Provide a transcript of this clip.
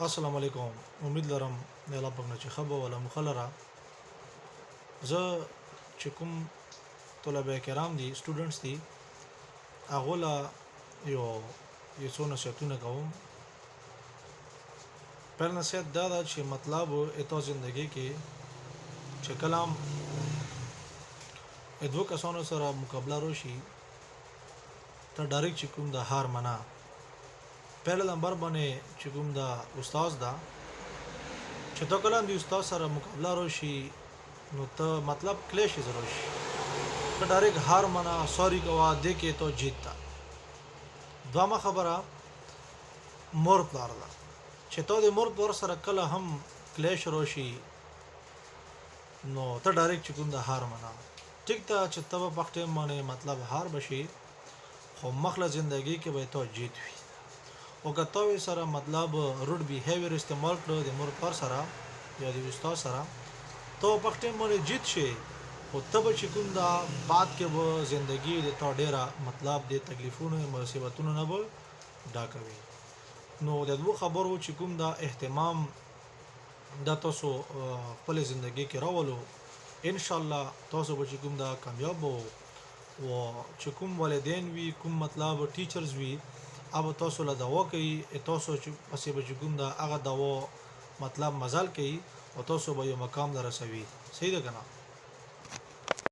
السلام علیکم. امید لرم د الله پاک نه چې خبر ولا مخلره زه چې کوم طلبه کرام دي سټوډنټس دي هغه لا یو یو څو نصیحتونه کوم. پر نصیحت دا ده چې مطلب اته ژوندۍ کې چې کلام ادو کسانو سره مقابله روشي ته ډایرکټ چې کوم د هار منا پهل نمبر باندې چې کوم دا استاد دا چې تو کلام دی استاد سره مقابله روشي نو ته مطلب کلیش ضرور شي ته ډایرکټ هار منا سوري کوا دې کې تو جیتتا. دوامه خبره مور پلار ده چې ته د مور پلار سره کله هم کلیش روشي نو ته ډایرکټ چې کوم دا هار منا ټیک ته چې ته په وخت باندې مطلب هار بشي خو مخله ژوندۍ کې به ته جیت وي او کته سره مطلب روډ بیهیویر استعمال کړو د مور پر سره یا د استاد سره ته په وخت باندې جیت شي او تب چې کوم دا بعد کې به ژوندۍ د تو ډیره مطلب د تکلیفونو مصیبتونو نه به ډاکوي. نو د دوه خبرو چې کوم دا اهتمام دا تاسو خپل ژوندۍ کې راولو ان شاء الله تاسو به چې کوم دا کامیاب وو او چې کوم والدین وی کوم مطلب ټیچرز وی اب تاسو له دوا کوي تاسو چې پسې به چې کوم دا هغه دوا مطلب مزال کوي او تاسو به یو مقام درسوي. صحیح ده کنه.